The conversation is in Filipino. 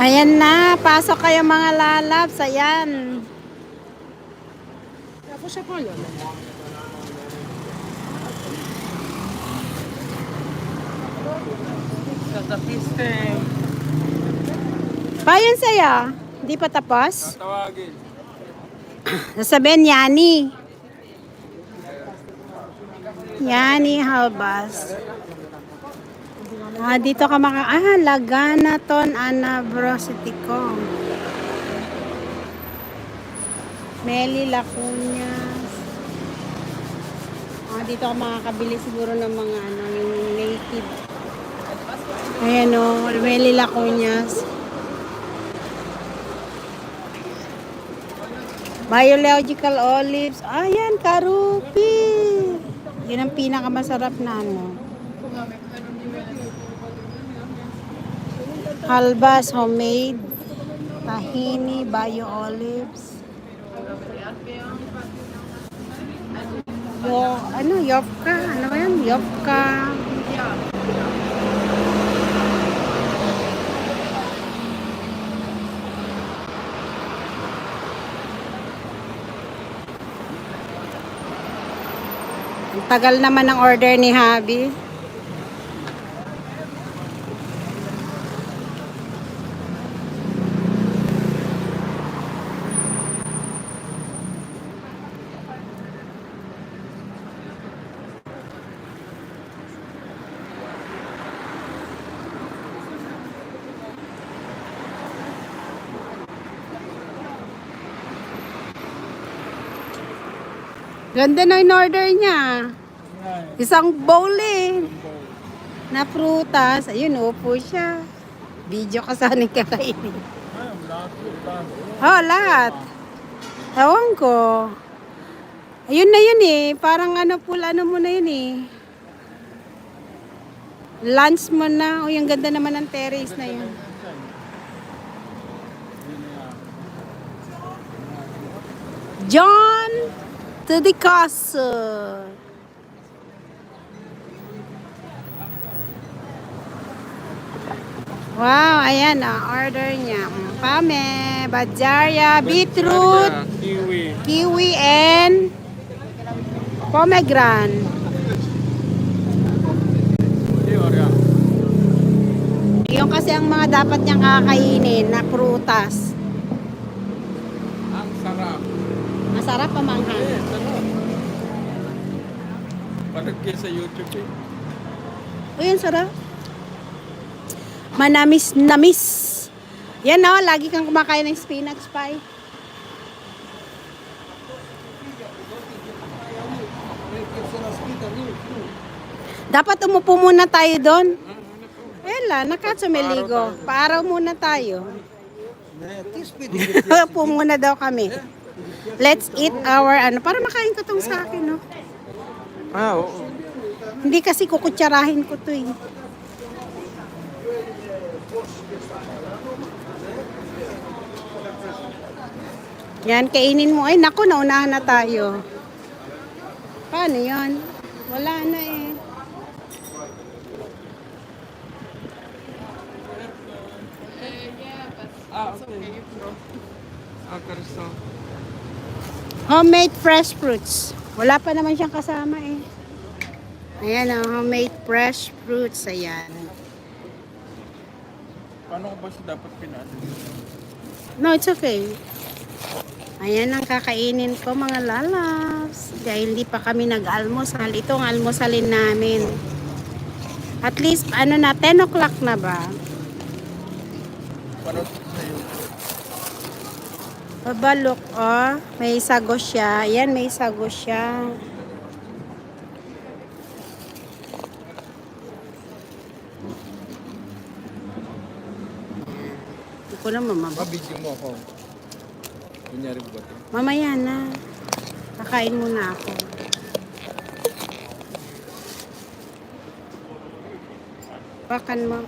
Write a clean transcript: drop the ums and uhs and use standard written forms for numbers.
Ayan na, pasok kayo mga lalabs. Ayan. Tapos siya po yun. Sa system. Payan saya. Hindi pa tapos? Tatawagin. Nasabihin, Yani. Yani Halbas. Dito ka Lagana Ton Anabrositico. Meli Lacuñas. Dito ka makakabili siguro ng mga yung native. Ayan o, Meli Lacuñas. Biological olives. Ayan, karupi. Yun ang pinakamasarap na Halbas, homemade. Tahini, bio olives. Yopka. Ano ba yan? Yopka. Ang tagal naman ng order ni Habi. Ganda na in-order niya. Isang bowl na prutas. Ayun, upo siya. Video ka sana kakainin. Oh, lahat. Ewan ko. Ayun na yun Parang mo na yun Lunch mo na. O, yung ganda naman ng terrace na yun. John to the castle. Wow, ayan order niya. Pame, bajarya, beetroot, kiwi and pomegranate. Yung kasi ang mga dapat niyang kakainin na prutas. Ang sarap. Masarap pa mangha. Sarap. Parang kayo sa YouTube Uy, ang sarap. Manamis-namis. Yan lagi kang kumakain ng spinach pie. Dapat umupo muna tayo doon. Nakatsumeligo. Paaraw muna tayo. Upo muna daw kami. Let's eat our para makain ko tong sa akin, no? Oo. Hindi kasi kukutsarahin ko to Yan, kainin mo. Ay, naku, naunahan na tayo. Paano yan? Wala na Okay. Homemade fresh fruits. Wala pa naman siyang kasama Ayan homemade fresh fruits. Ayan. Paano ko ba siya dapat pinasin? No, it's okay. Ayan ang kakainin ko mga lalabs. Dahil hindi pa kami nag-almusal. Itong almusalin namin. At least, 10 o'clock na ba? Paano sa YouTube? Babalok, may sago siya. Ayan, may sago siya. Hindi ko na Video mo ako. Kunyari ba ito? Mamaya na. Kakain muna ako. Bakan mo.